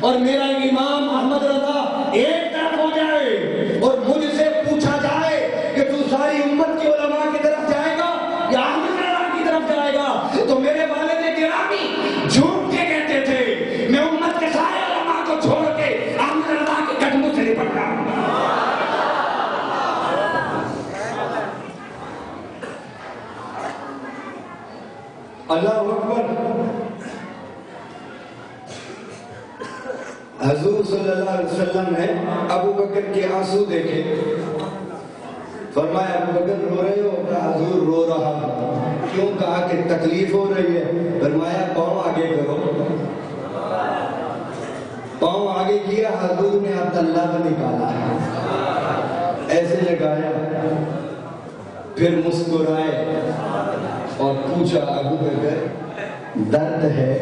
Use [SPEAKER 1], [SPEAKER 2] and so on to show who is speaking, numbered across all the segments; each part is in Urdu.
[SPEAKER 1] اور میرا امام احمد رضا ایک طرف ہو جائے اور مجھ سے پوچھا جائے کہ تو ساری امت کی علماء کی طرف جائے گا یا احمد رضا کی طرف جائے گا، تو میرے والد گرامی جھوٹ کے کہتے تھے میں امت کے سارے علماء کو چھوڑ کے احمد رضا کے قدموں سے لپٹ رہا ہوں۔ اللہ اکبر۔ حضور صلی اللہ علیہ وسلم نے ابو بکر کے آنسو دیکھے، فرمایا ابو بکر رو رہے ہو؟ کہا حضور رو رہا ہوں۔ کیوں؟ کہا کہ تکلیف ہو رہی ہے۔ فرمایا پاؤں آگے کرو۔ پاؤں آگے کیا، حضور نے عبداللہ کو نکالا، ایسے لگایا، پھر مسکرائے اور پوچھا ابو بکر درد ہے؟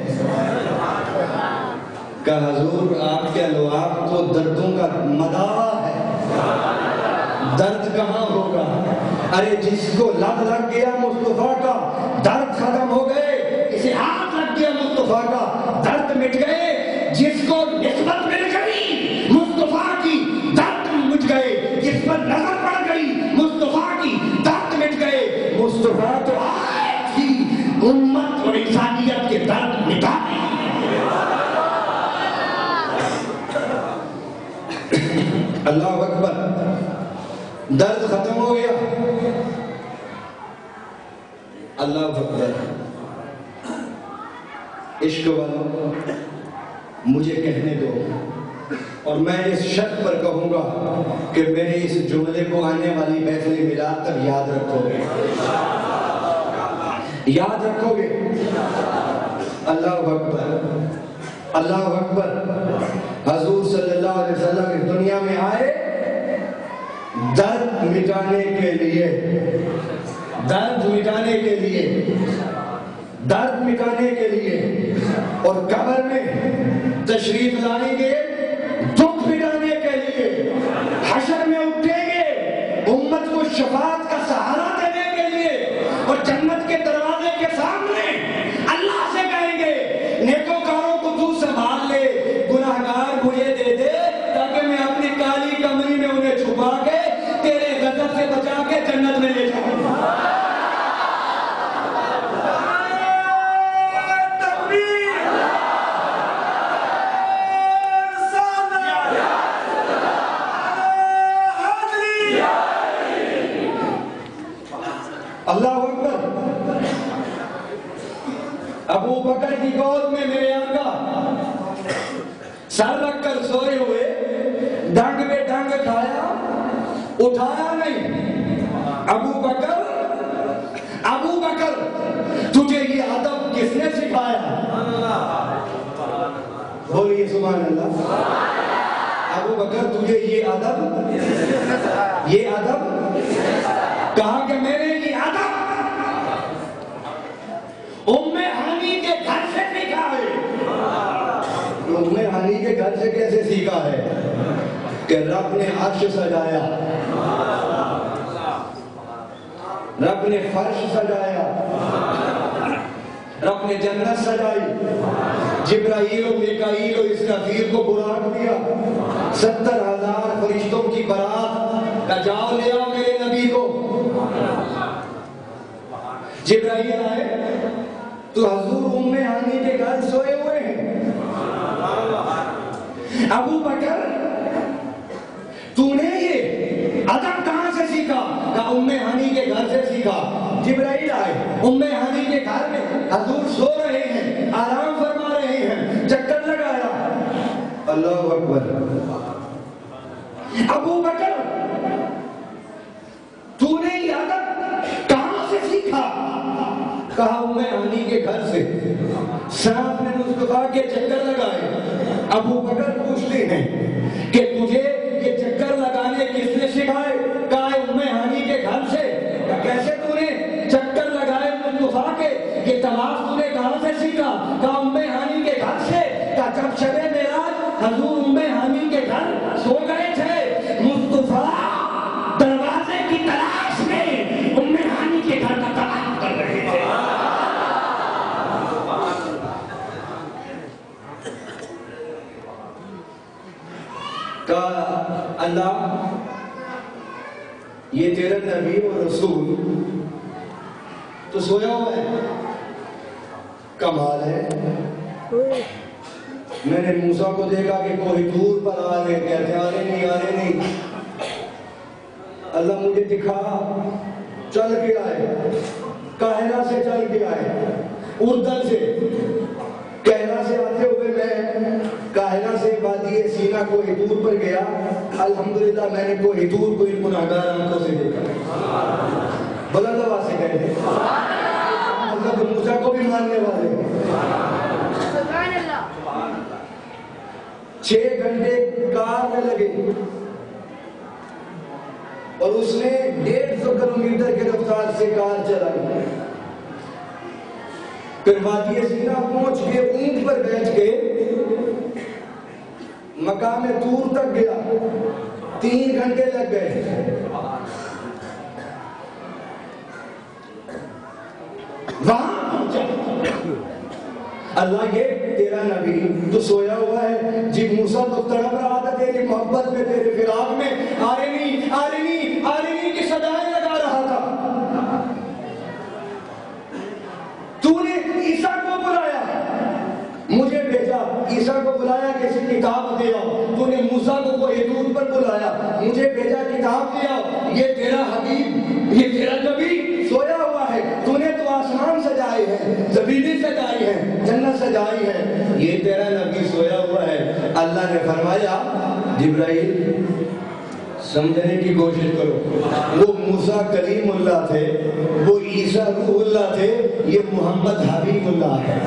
[SPEAKER 1] کہا حضور آپ کے الواب تو دردوں کا مداوا ہے، درد کہاں ہوگا؟ ارے جس کو لب لگ گیا مصطفیٰ کا درد ختم ہو گئے، اسے ہاتھ لگ گیا مصطفیٰ کا درد مٹ گئے، جس کو نسبت مل گئی مصطفیٰ کی درد مٹ گئے، جس پر نظر پڑ گئی مصطفیٰ کی درد مٹ گئے۔ مصطفیٰ تو آئے تھی امت اور انسانیت کے درد مٹانے۔ اللہ اکبر۔ درد ختم ہو گیا۔ اللہ اکبر۔ عشق والوں مجھے کہنے دو، اور میں اس شرط پر کہوں گا کہ میرے اس جملے کو آنے والی محفل میلاد تک یاد رکھو گے، یاد رکھو گے۔ اللہ اکبر، اللہ اکبر۔ حضور صلی اللہ علیہ وسلم اس دنیا میں آئے درد مٹانے کے لیے، درد مٹانے کے لیے، درد مٹانے کے لیے، اور قبر میں تشریف لائیں گے دکھ مٹانے کے لیے، حشر میں اٹھیں گے امت کو شفاعت کا سہارا دینے کے لیے، اور جنت کے دروازے کے سامنے اللہ سے کہیں گے نیکوکاروں کو تو سنبھال لے، گناہگار مجھے دے دے تاکہ میں اپنی کالی کمری میں انہیں چھپا کے تیرے غضب سے بچا کے جنت میں لے جاؤں۔ اللہ اکبر۔ ابو بکر کی گود میں میرے آقا سر رکھ کر سوئے ہوئے، ڈنگ پہ ڈنگ کھایا، اٹھایا نہیں۔ ابو بکر، ابو بکر تجھے یہ ادب کس نے سکھایا؟ بولیے سبحان اللہ۔ ابو بکر تجھے یہ ادب، یہ ادب، کہا کہ میں نے یہ ادب ام ہانی کے گھر سے سیکھا ہے۔ ام ہانی کے گھر سے کیسے سیکھا ہے؟ کہ رب نے عرش سجایا، رب نے فرش سجایا، رب نے جنت سجائی، جبرائیل و میکائیل و اسرافیل کو براق دیا، 70,000 فرشتوں کی برات کا جاؤ لے آؤ میرے نبی کو۔ جبرائیل آئے تو حضور ام ہانی کے گھر سوئے ہوئے ہیں۔ ابو بکر تو نے یہ ادب کہاں سے سیکھا؟ کہا ام ہانی کے گھر سے سیکھا۔ جبرائیل آئے ام ہانی کے گھر میں، حضور سو رہے ہیں، آرام فرما رہے ہیں، چکر لگایا۔ اللہ اکبر۔ ابو بکر تو نے یہ ادب کہاں سے سیکھا؟ کہا ام ہانی کے گھر سے۔ ساتھ میں مصطفیٰ کے چکر لگائے۔ ابو بکر پوچھتے ہیں کہ تجھے یہ چکر لگانے کس نے سکھائے؟ کہا ام ہانی کے گھر سے۔ کیسے تو نے چکر لگائے مصطفیٰ کے؟ یہ طواف تو نے کہاں سے سیکھا؟ کہا ام ہانی کے گھر سے۔ کہا جب شب معراج حضور ام ہانی کے گھر سو گئے تھے، مصطفیٰ دروازے کی تلاش میں ام ہانی کے گھر کا طواف کر رہے تھے۔ کہا اللہ یہ تیرا نبی اور رسول تو سویا ہوا ہے، کمال ہے۔ میں نے موسیٰ کو دیکھا کہ کوئی دور پر آ رہے، کہتے آ رہے نہیں۔ اللہ مجھے دکھا، چل کے آئے، کاہلہ سے چل کے آئے، اردن سے، کہلہ سے آتے ہوئے میں کاہلہ سے وادی سینا کوئی دور پر گیا۔ الحمدللہ میں نے کوئی دور کوئی گناہگار آنکھوں سے دیکھا۔ بلند آواز سے کہتے ہیں حضرت موسیٰ کو بھی ماننے والے 6 گھنٹے کار میں لگے اور اس نے 150 کلومیٹر کے رفتار سے کار چلائی۔ پھر وادی سینا پہنچ کے اونٹ پر بیٹھ کے مقام طور تک گیا، 3 گھنٹے لگ گئے۔ وہاں اللہ یہ تیرا نبی تو سویا ہوا ہے، جی موسیٰ تو تڑپ رہا تھا تیری محبت میں، تیرے فراق میں، آرینی کی صدائیں لگا رہا تھا۔ تو نے عیسیٰ کو بلایا، مجھے بھیجا، عیسیٰ کو بلایا کسی کتاب دے آؤ، تو نے موسیٰ کو کوئی دور پر بلایا، مجھے بھیجا کتاب دے آؤ۔ یہ تیرا حبیب، یہ تیرا نبی سویا ہوا ہے، تو نے تو آسمان سجائے ہیں، زمینیں سجائی ہیں، جنت سجائی ہے، یہ تیرا نبی سویا ہوا ہے۔ اللہ نے فرمایا جبرائیل سمجھنے کی کوشش کرو، وہ موسیٰ کلیم اللہ تھے، وہ عیسیٰ روح اللہ تھے، یہ محمد حبیب اللہ ہے۔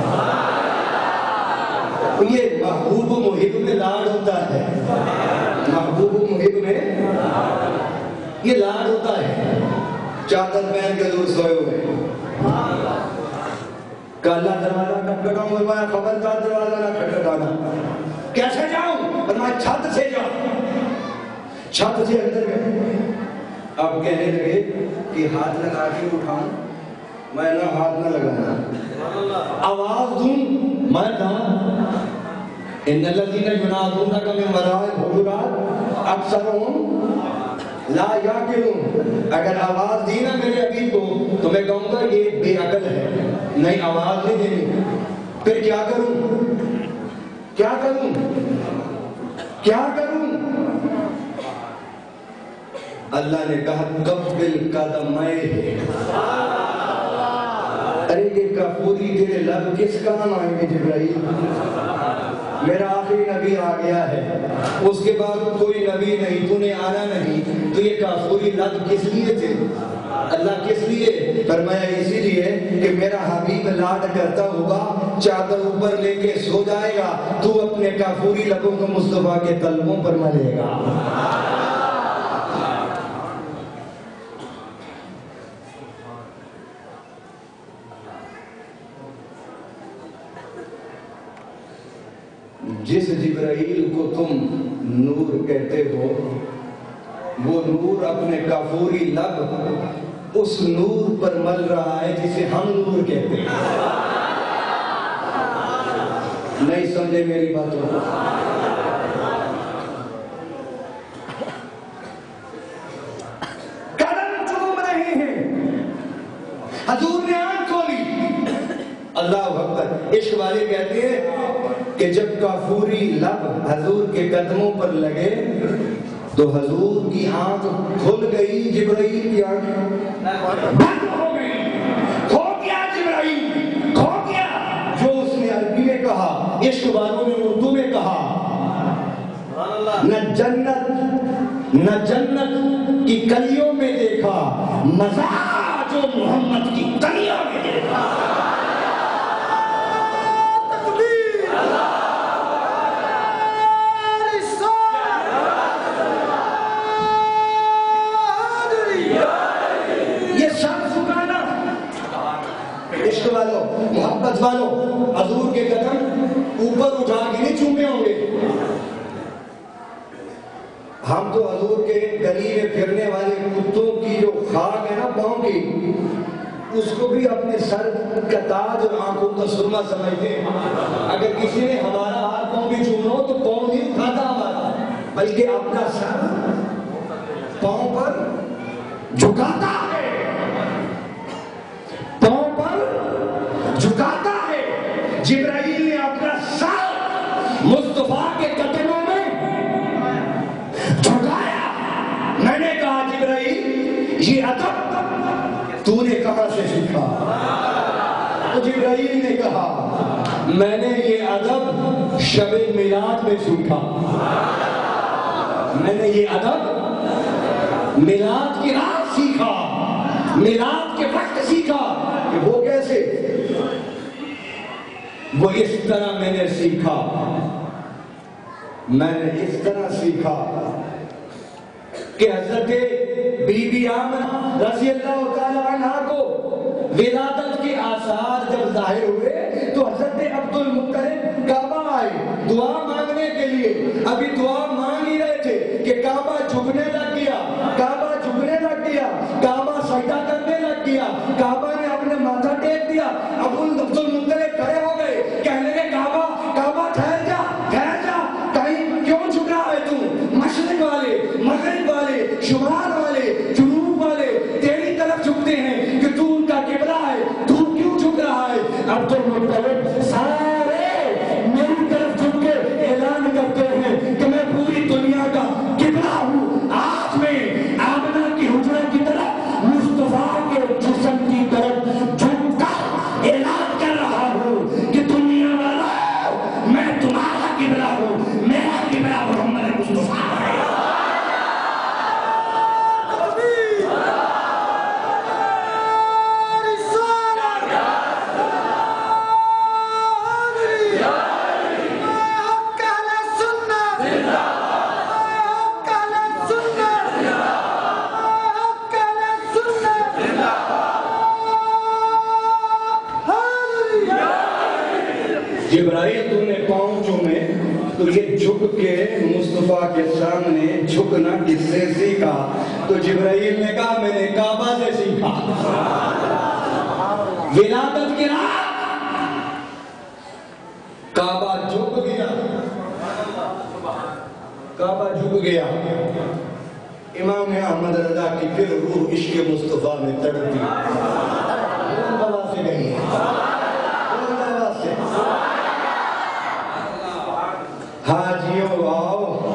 [SPEAKER 1] یہ محبوب و محب میں لاڈ ہوتا ہے، محبوب و محب میں یہ لاڈ ہوتا ہے۔ چادر پہن کے دور سوئے ہوئے، کالا دروازہ کھٹکھٹاؤں، فرمایا خبردار دروازہ نہ کھٹکھٹانا۔ کیسے جاؤں؟ فرمایا چھت سے جاؤ۔ چھت سے اندر گئے، اب کہنے لگے کہ ہاتھ لگا کے اٹھاؤں، میں نہ ہاتھ نہ لگانا، آواز دوں میں نہ، ان الذین ینادونک من وراء الحجرات اکثرهم لا یعقلون۔ اگر آواز دی نا میرے حبیب کو تو میں کہوں گا یہ بے عقل ہے، نہیں آواز نہیں دینی۔ پھر کیا کروں؟ کیا کروں؟ کیا کروں؟ اللہ نے کہا قبل قدمائے، ارے یہ کافوری تیرے لب کس کام آئیں گے جبرائیل؟ میرا آخری نبی آ گیا ہے، اس کے بعد کوئی نبی نہیں، تو نے آنا نہیں، تو یہ کافوری لب کس لیے تھے؟ اللہ کس لیے؟ فرمایا اسی لیے کہ میرا حبیب لاڈ کرتا ہوگا، چادر اوپر لے کے سو جائے گا، تو اپنے کافوری لبوں کو مصطفیٰ کے طلبوں پر ملے گا۔ جس جبرائیل کو تم نور کہتے ہو، وہ نور اپنے کافوری لب اس نور پر مل رہا ہے جسے ہم نور کہتے ہیں۔ نہیں سمجھے میری باتوں کو؟ قدم چوم رہے ہیں، حضور نے آنکھ کھولی، اللہ اکبر۔ عشق والے کہتے ہیں کہ جب کافوری لب حضور کے قدموں پر لگے تو حضور کی آنکھ کھل گئی، جبرائیل کی آنکھ بند ہو گئی۔ کھو گیا جبرائیل، کھو گیا جو اس نے عربی میں کہا، عشق والوں نے اردو میں کہا۔ نہ جنت کی کلیوں میں دیکھا مزہ جو محمد کی کلیوں میں دیکھا۔ محبت والوں حضور کے قدم اوپر اٹھا کے نہیں چومے ہوں گے۔ ہم تو حضور کے گلی میں پھرنے والے کتوں کی جو خاک ہے نا پاؤں کی، اس کو بھی اپنے سر کا تاج اور آنکھوں کا سرما سمجھتے ہیں۔ اگر کسی نے ہمارا ہاتھ پاؤں بھی چومنا ہو تو پاؤں نہیں اٹھاتا ہمارا، بلکہ اپنا سر پاؤں پر جھکاتا ہے، پاؤں پر جھکاتا ہے۔ جبرائیل نے اپنا سر مصطفیٰ کے قدموں میں جھکایا۔ میں نے کہا جبرائیل یہ ادب تو نے کہاں سے سیکھا؟ تو جبرائیل نے کہا میں نے یہ ادب شب میلاد میں سیکھا، میں نے یہ ادب میلاد کی رات سیکھا، میلاد کے وقت سیکھا۔ کہ وہ کیسے؟ وہ اس طرح میں نے سیکھا، میں نے اس طرح سیکھا کہ حضرت بی بی آمنہ رضی اللہ تعالی عنہ کو ولادت کے آثار جب ظاہر ہوئے تو حضرت عبد المطلب کعبہ آئے دعا مانگنے کے لیے۔ ابھی دعا مانگ ہی رہے تھے کہ کعبہ جھکنے لگ گیا، کعبہ جھکنے لگ گیا، کعبہ سجدہ کرنے لگ گیا، کعبہ نے اپنے ماتھا ٹیک دیا۔ عبد المطلب کھڑے ہو گئے، کہنے لگے کعبہ کعبہ ٹھہر جا، ٹھہر جا، کہیں کیوں جھک رہا ہے تو؟ مشرق والے، مغرب والے، شمال والے، جنوب والے تیری طرف جھکتے ہیں کہ تو ان کا قبلہ ہے، تو کیوں جھک رہا ہے؟ عبد المطلب سارے میری طرف جھک کے اعلان کرتے ہیں کہ میں پوری دنیا کا قبلہ ہوں۔ آج میں آمنہ کی حجرہ کی طرف مصطفیٰ کے جسم کی طرف جھک کر اعلان کر رہا ہوں کہ دنیا والا میں تمہارا قبلہ ہوں، میرا قبلہ محمد مصطفیٰ ہے۔ جبرائیل تو نے پاؤں چومے تو یہ جھک کے مصطفیٰ کے سامنے جھکنا کس سے سیکھا؟ تو جبرائیل نے کہا میں نے کعبہ سے سیکھا۔ ولادت کی رات کعبہ جھک گیا، کعبہ جھک گیا۔ امام احمد رضا کی پھر روح عشق مصطفیٰ میں تڑپی، بابا سے گئی حاجیوں آؤ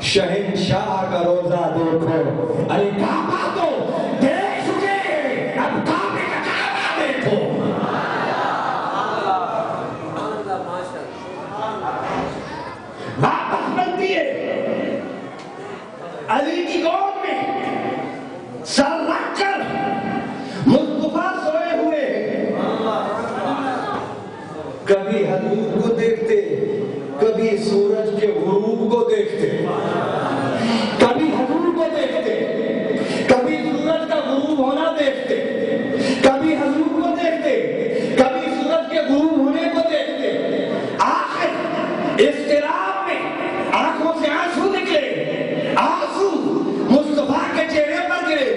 [SPEAKER 1] شہنشاہ کا روزہ دیکھو۔ ارے کعبہ تو دیکھ چکے، اب کعبے کا کعبہ دیکھو۔ واپس بنتی ہے علی کی گود میں سر رکھ کر مصطفیٰ سوئے ہوئے ہیں۔ کبھی حضور کو دیکھتے، کبھی سورج کے غروب کو دیکھتے، کبھی حضور کو دیکھتے، کبھی سورج کا غروب ہونا دیکھتے، کبھی حضور کو دیکھتے، کبھی سورج کے غروب ہونے کو دیکھتے۔ آخر اضطراب میں آنکھوں سے آنسو نکلے، آنسو مصطفیٰ کے چہرے پر گرے۔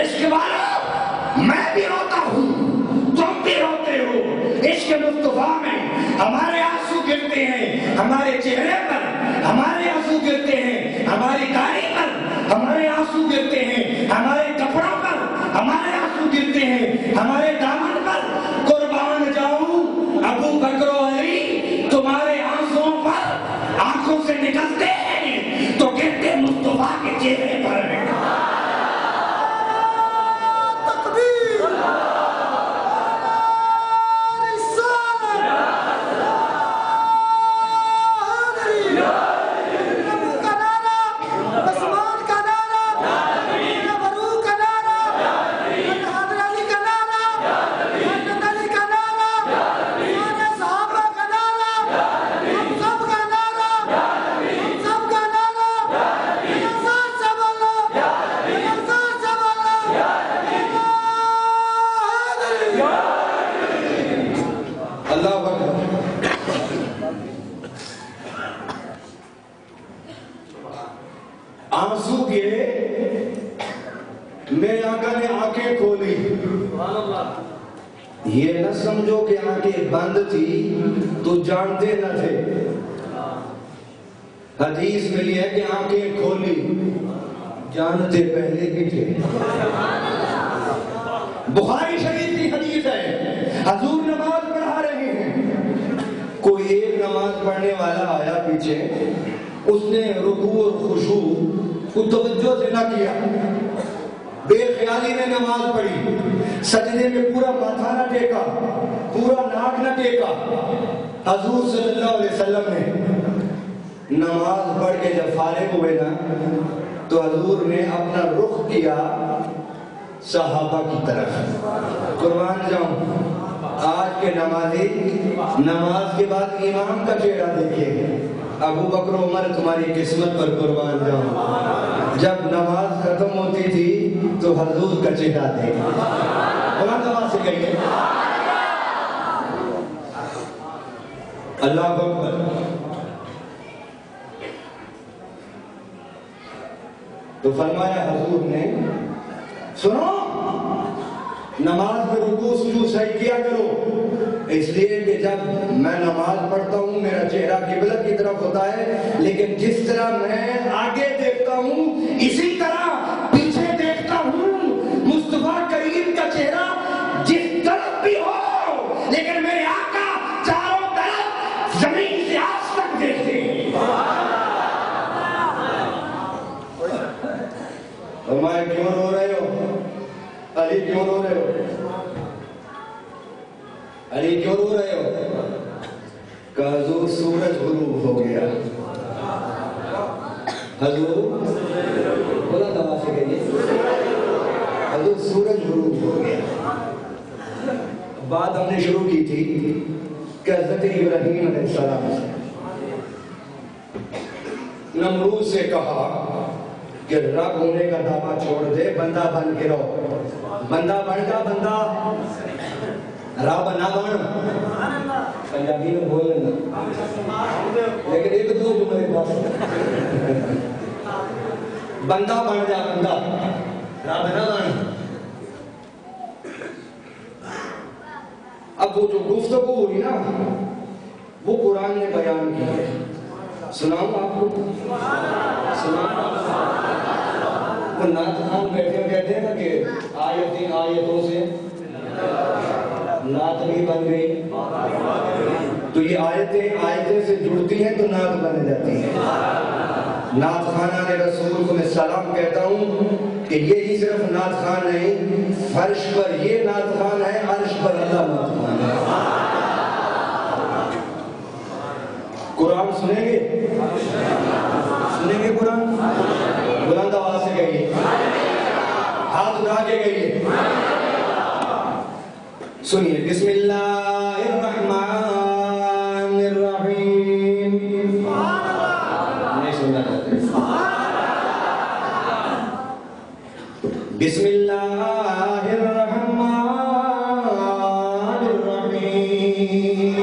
[SPEAKER 1] عشق والو میں بھی روتا ہوں، تم بھی روتے ہو۔ عشق مصطفیٰ میں ہمارے آنسو گرتے ہیں، ہمارے چہرے پر ہمارے آنسو گرتے ہیں، ہماری داڑھی پر ہمارے آنسو گرتے ہیں، ہمارے کپڑوں پر ہمارے آنسو گرتے ہیں، ہمارے دامن پر۔ قربان جاؤں ابو بکر و علی تمہارے آنسوؤں پر آنکھوں سے نکلتے ہیں تو گرتے مصطفیٰ کے چہرے پر۔ آنسو گرے، میرے آقا نے آنکھیں کھولی۔ یہ نہ سمجھو کہ آنکھیں بند تھی تو جانتے نہ تھے۔ حدیث میں یہ ہے کہ آنکھیں کھولی، جانتے پہلے بھی تھے۔ بخاری شریف کی حدیث ہے، حضور نماز پڑھا رہے ہیں، کوئی ایک نماز پڑھنے والا آیا پیچھے، اس نے رکوع اور خشوع کو توجہ سے نہ کیا، بے خیالی میں نماز پڑھی، سجدے میں پورا ماتھا نہ ٹیکا، پورا ناک نہ ٹیکا۔ حضور صلی اللہ علیہ وسلم نے نماز پڑھ کے جب فارغ ہوئے نا تو حضور نے اپنا رخ کیا صحابہ کی طرف۔ قربان جاؤں، آج کے نمازی نماز کے بعد امام کا چہرہ دیکھیں، ابو بکر عمر تمہاری قسمت پر قربان جاؤں، جب نماز ختم ہوتی تھی تو حضور کا چہرہ دیکھیں۔ قرآن نماز سے کہیے اللہ اکبر۔ تو فرمایا حضور نے، سنو نماز میں رکوع سجود صحیح کیا کرو، اس لیے کہ جب میں نماز پڑھتا ہوں میرا چہرہ قبلت کی طرف ہوتا ہے، لیکن جس طرح میں آگے دیکھتا ہوں اسی طرح پیچھے دیکھتا ہوں۔ مصطفیٰ کریم کا چہرہ جس طرف بھی ہو، لیکن میرے آقا چاروں طرف زمین سے آس تک دیکھتے ہیں۔ فرمایا کیوں رو رہے ہو علی، کیوں رو رہے ہو علی، کیوں رو رہے ہو؟ کہ حضور سورج غروب ہو گیا۔ حضور بولا دعا سے کہیے، حضور سورج غروب ہو گیا۔ بات ہم نے شروع کی تھی کہ حضرت ابراہیم علیہ السلام سے نمرود سے کہا کہ رب ہونے کا دعویٰ چھوڑ دے، بندہ بن کے رہو۔ بندہ بن کا بندہ رب نہ بن، پنجابی میں بول لینا، لیکن ایک دو جملے بس، بندہ بن جا، بندہ رب نہ بن۔ اب وہ جو گفتگو ہوئی نا وہ قرآن نے بیان کی ہے، سناؤں آپ کو؟ سناؤں؟ وہ نعت خان بیٹھے کہتے ہیں نا کہ آیتوں سے نعت بھی بن گئی، تو یہ آیتیں سے جڑتی ہیں تو نعت بن جاتی ہیں۔ نعت خانہ رسول کو میں سلام کہتا ہوں کہ یہی صرف نعت خان نہیں، فرش پر یہ نعت خان ہے، عرش پر اللہ نعت خان ہے۔ قرآن سنیں گے؟ سنیں گے قرآن؟ بلند آواز سے کہیے، ہاتھ اٹھا کے کہیے، سنیے، بسم اللہ الرحمن الرحیم۔ نہیں سننا چاہتے؟ بسم اللہ الرحمن الرحیم۔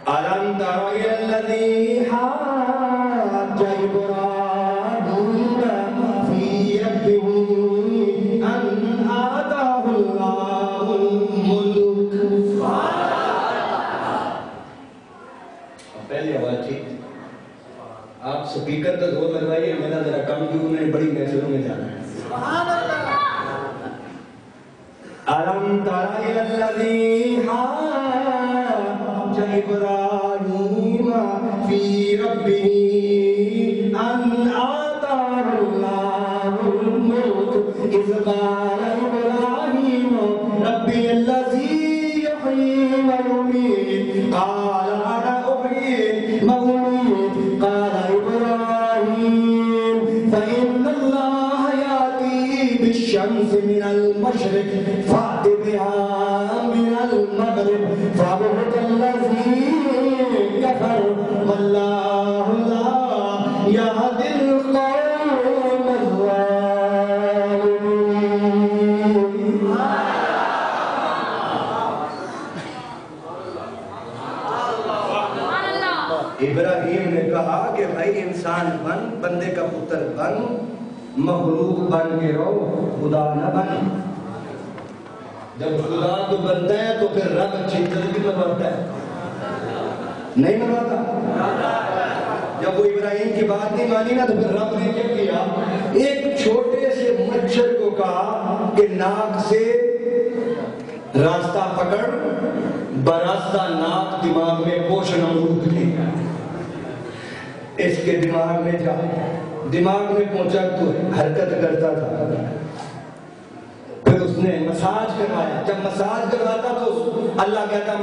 [SPEAKER 1] أَلَمْ تَرَ إِلَى الَّذِي حَاجَّ إِبْرَاهِيمَ فِي رَبِّهِ أَنْ آتَاهُ اللَّهُ الْمُلْكَ۔ پہلی آواز تھی، آپ سپیکر کا زور لگوائیے، میرا ذرا کم کیوں، میں بڑی محفلوں میں جانا ہے۔ أَلَمْ تَرَ إِلَى الَّذِي حَاجَّ إِبْرَاهِيمَ فِي رَبِّهِ أَنْ آتَاهُ اللَّهُ الْمُلْكَ إِذْ قَالَ إِبْرَاهِيمُ رَبِّيَ الَّذِي يُحْيِي وَيُمِيتُ قَالَ أَنَا أُحْيِي وَأُمِيتُ قَالَ إِبْرَاهِيمُ فَإِنَّ اللَّهَ يَأْتِي بِالشَّمْسِ مِنَ الْمَشْرِقِ فَأْتِ بِهَا مِنَ الْمَغْرِبِ فَبُهِتَ الَّذِي كَفَرَ وَاللَّهُ لَا يَهْدِي الْقَوْمَ الظَّالِمِينَ۔ ابراہیم نے کہا کہ بھائی انسان بن، بندے کا پتر بن، مخلوق بن کے رہو، خدا نہ بن۔ جب خدا تو بنتا ہے تو پھر رب اچھی طرح بھی منواتا ہے، نہیں منواتا؟ جب وہ ابراہیم کی بات نہیں مانی نا تو پھر رب نے کیا کیا؟ ایک چھوٹے سے مچھر کو کہا کہ ناک سے راستہ پکڑ، براستہ ناک دماغ میں پوشن امرود لے، اس کے دماغ میں جا، دماغ میں پہنچا تو حرکت کرتا تھا۔ پھر اس نے مساج کروایا، جب مساج کرواتا تو اللہ کہتا